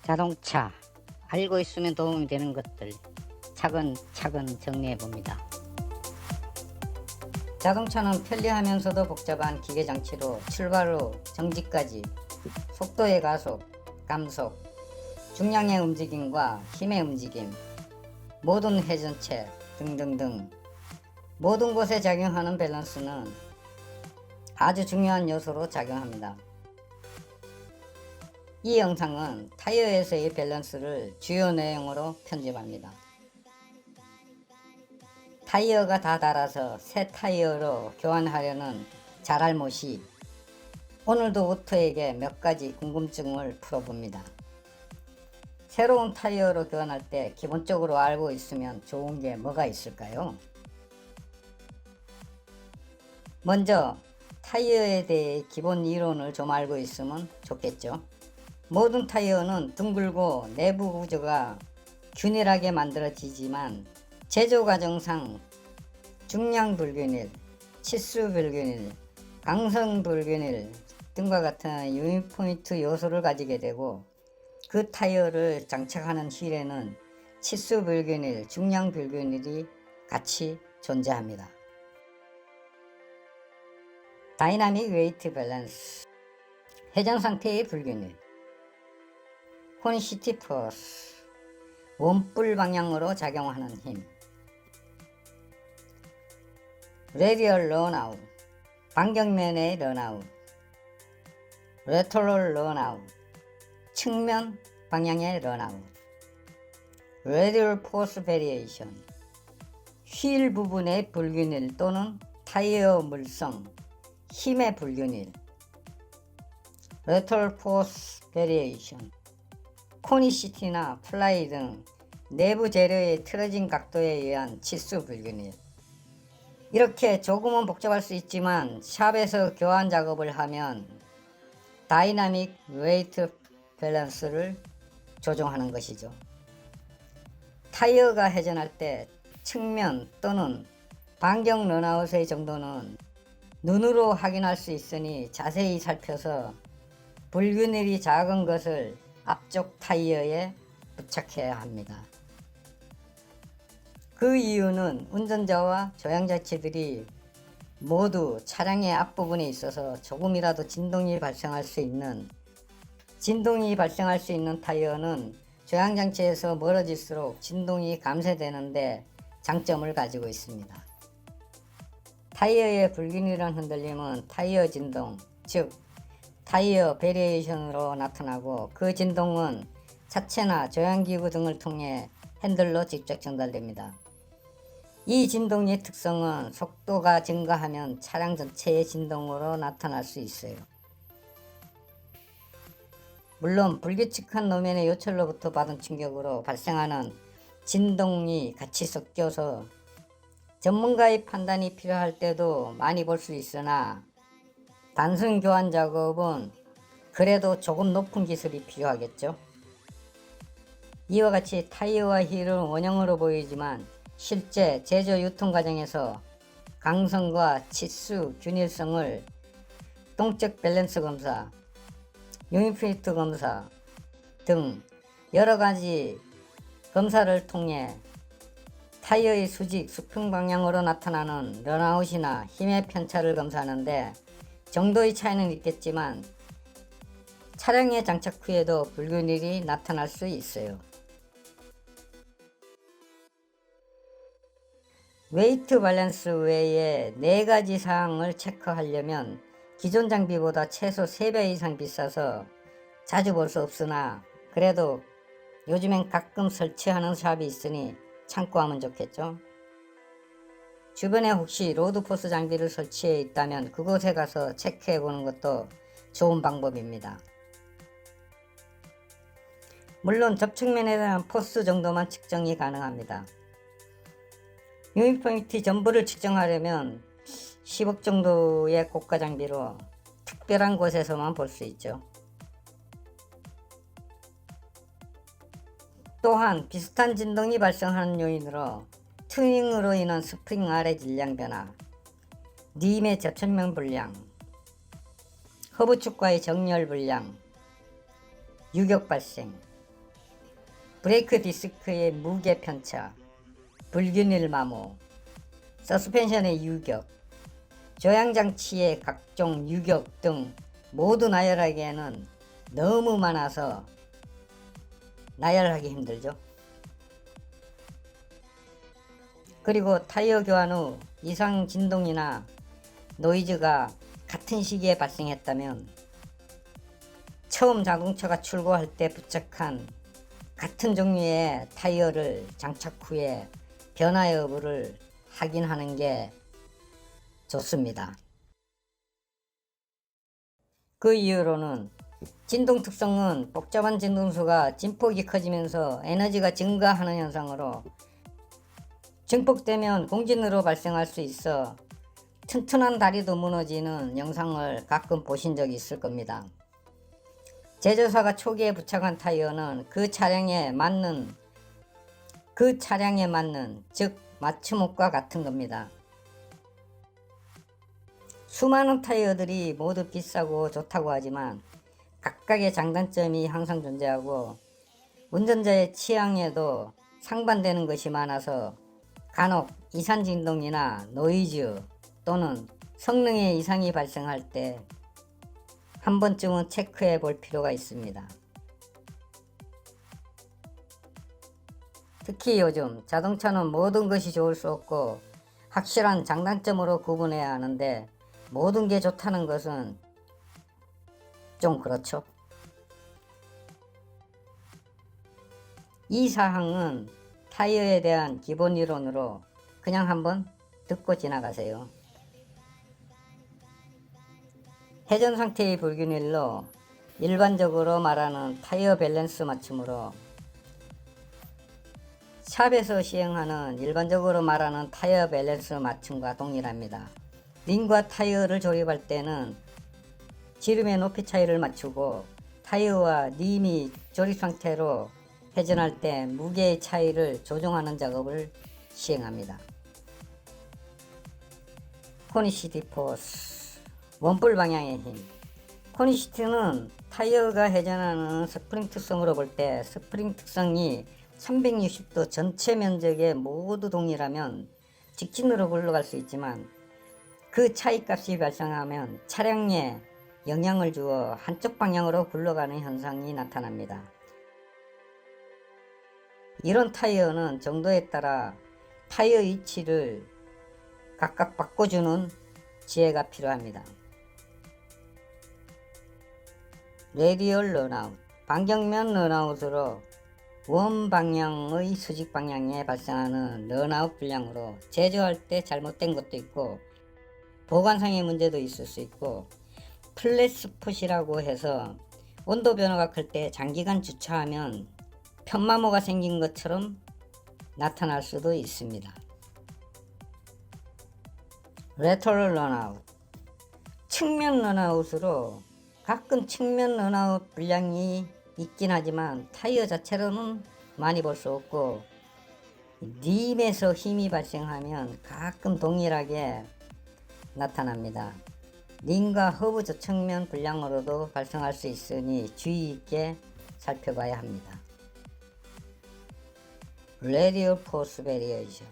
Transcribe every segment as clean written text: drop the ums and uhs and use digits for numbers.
자동차 알고 있으면 도움이 되는 것들 차근차근 정리해 봅니다. 자동차는 편리하면서도 복잡한 기계장치로 출발 후 정지까지 속도의 가속, 감속, 중량의 움직임과 힘의 움직임, 모든 회전체 등등등 모든 곳에 작용하는 밸런스는 아주 중요한 요소로 작용합니다. 이 영상은 타이어에서의 밸런스를 주요 내용으로 편집합니다. 타이어가 다 닳아서 새 타이어로 교환하려는 잘알못이 오늘도 오토에게 몇 가지 궁금증을 풀어봅니다. 새로운 타이어로 교환할 때 기본적으로 알고 있으면 좋은 게 뭐가 있을까요? 먼저 타이어에 대해 기본 이론을 좀 알고 있으면 좋겠죠. 모든 타이어는 둥글고 내부 구조가 균일하게 만들어지지만 제조 과정상 중량 불균일, 치수 불균일, 강성 불균일 등과 같은 유인 포인트 요소를 가지게 되고 그 타이어를 장착하는 휠에는 치수 불균일, 중량 불균일이 같이 존재합니다. 다이나믹 웨이트 밸런스, 회전 상태의 불균일, 콘시티 포스, 원뿔 방향으로 작용하는 힘, 레디얼 런아웃, 반경면의 런아웃, 레터럴 런아웃, 측면 방향의 런아웃, 레디얼 포스 베리에이션, 휠 부분의 불균일 또는 타이어 물성, 힘의 불균일, 레터럴 포스 베리에이션, 코니시티나 플라이 등 내부 재료의 틀어진 각도에 의한 치수 불균일. 이렇게 조금은 복잡할 수 있지만 샵에서 교환 작업을 하면 다이나믹 웨이트 밸런스를 조정하는 것이죠. 타이어가 회전할 때 측면 또는 반경 런아웃의 정도는 눈으로 확인할 수 있으니 자세히 살펴서 불균일이 작은 것을 앞쪽 타이어에 부착해야 합니다. 그 이유는 운전자와 조향자치들이 모두 차량의 앞부분에 있어서 조금이라도 진동이 발생할 수 있는 타이어는 조향장치에서 멀어질수록 진동이 감쇄되는데 장점을 가지고 있습니다. 타이어의 불균일한 흔들림은 타이어 진동, 즉 타이어 베리에이션으로 나타나고 그 진동은 차체나 조향기구 등을 통해 핸들로 직접 전달됩니다. 이 진동의 특성은 속도가 증가하면 차량 전체의 진동으로 나타날 수 있어요. 물론 불규칙한 노면의 요철로부터 받은 충격으로 발생하는 진동이 같이 섞여서 전문가의 판단이 필요할 때도 많이 볼 수 있으나 단순 교환 작업은 그래도 조금 높은 기술이 필요하겠죠. 이와 같이 타이어와 휠은 원형으로 보이지만 실제 제조 유통 과정에서 강성과 치수, 균일성을 동적 밸런스 검사, 유니피트 검사 등 여러가지 검사를 통해 타이어의 수직, 수평 방향으로 나타나는 런아웃이나 힘의 편차를 검사하는데 정도의 차이는 있겠지만 차량에 장착 후에도 불균일이 나타날 수 있어요. 웨이트 밸런스 외에 4가지 사항을 체크하려면 기존 장비보다 최소 3배 이상 비싸서 자주 볼 수 없으나 그래도 요즘엔 가끔 설치하는 샵이 있으니 참고하면 좋겠죠. 주변에 혹시 로드포스 장비를 설치해 있다면 그곳에 가서 체크해 보는 것도 좋은 방법입니다. 물론 접촉면에 대한 포스 정도만 측정이 가능합니다. 유인 포인트 전부를 측정하려면 10억 정도의 고가 장비로 특별한 곳에서만 볼 수 있죠. 또한 비슷한 진동이 발생하는 요인으로 튜닝으로 인한 스프링 아래 질량 변화, 림의 접촉면 불량, 허브축과의 정렬 불량, 유격 발생, 브레이크 디스크의 무게 편차, 불균일 마모, 서스펜션의 유격, 조향장치의 각종 유격 등 모두 나열하기에는 너무 많아서 나열하기 힘들죠. 그리고 타이어 교환 후 이상 진동이나 노이즈가 같은 시기에 발생했다면 처음 자동차가 출고할 때 부착한 같은 종류의 타이어를 장착 후에 변화 여부를 확인하는 게 좋습니다. 그 이유로는 진동 특성은 복잡한 진동수가 진폭이 커지면서 에너지가 증가하는 현상으로 증폭되면 공진으로 발생할 수 있어 튼튼한 다리도 무너지는 영상을 가끔 보신 적이 있을 겁니다. 제조사가 초기에 부착한 타이어는 그 차량에 맞는 즉 맞춤옷과 같은 겁니다. 수많은 타이어들이 모두 비싸고 좋다고 하지만 각각의 장단점이 항상 존재하고 운전자의 취향에도 상반되는 것이 많아서 간혹 이산 진동이나 노이즈 또는 성능에 이상이 발생할 때 한 번쯤은 체크해 볼 필요가 있습니다. 특히 요즘 자동차는 모든 것이 좋을 수 없고 확실한 장단점으로 구분해야 하는데 모든 게 좋다는 것은 좀 그렇죠. 이 사항은 타이어에 대한 기본 이론으로 그냥 한번 듣고 지나가세요. 회전 상태의 불균일로 일반적으로 말하는 타이어 밸런스 맞춤으로 샵에서 시행하는 일반적으로 말하는 타이어 밸런스 맞춤과 동일합니다. 림과 타이어를 조립할 때는 지름의 높이 차이를 맞추고 타이어와 림이 조립 상태로 회전할 때 무게의 차이를 조정하는 작업을 시행합니다. 코니시티 포스 원뿔 방향의 힘. 코니시티는 타이어가 회전하는 스프링 특성으로 볼 때 스프링 특성이 360도 전체 면적에 모두 동일하면 직진으로 굴러갈 수 있지만 그 차이값이 발생하면 차량에 영향을 주어 한쪽 방향으로 굴러가는 현상이 나타납니다. 이런 타이어는 정도에 따라 타이어 위치를 각각 바꿔주는 지혜가 필요합니다. 레디얼 런아웃, 반경면 런아웃으로 원 방향의 수직 방향에 발생하는 런아웃 불량으로 제조할 때 잘못된 것도 있고 보관상의 문제도 있을 수 있고 플랫스폿이라고 해서 온도 변화가 클 때 장기간 주차하면 편마모가 생긴 것처럼 나타날 수도 있습니다. 레터럴 런아웃, 측면 런아웃으로 가끔 측면 런아웃 불량이 있긴 하지만 타이어 자체로는 많이 볼 수 없고 림에서 힘이 발생하면 가끔 동일하게 나타납니다. 림과 허브 저측면 불량으로도 발생할 수 있으니 주의 있게 살펴봐야 합니다. 레디얼 포스 베리에이션,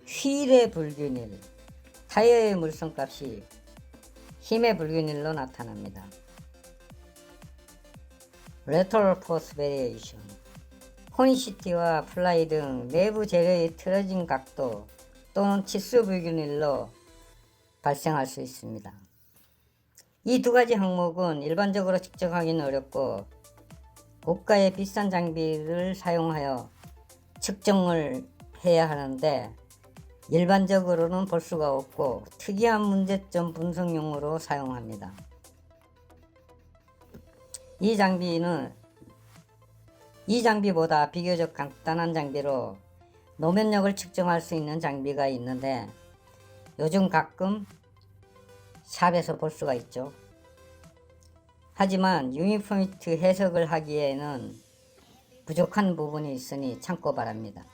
휠의 불균일, 타이어의 물성값이 힘의 불균일로 나타납니다. 레터럴 포스 베리에이션, 코니시티와 플라이 등 내부 재료의 틀어진 각도 또는 치수 불균일로 발생할 수 있습니다. 이 두 가지 항목은 일반적으로 측정하기는 어렵고 고가의 비싼 장비를 사용하여 측정을 해야 하는데 일반적으로는 볼 수가 없고 특이한 문제점 분석용으로 사용합니다. 이 장비보다 비교적 간단한 장비로 노면력을 측정할 수 있는 장비가 있는데 요즘 가끔 샵에서 볼 수가 있죠. 하지만 유니포미트 해석을 하기에는 부족한 부분이 있으니 참고 바랍니다.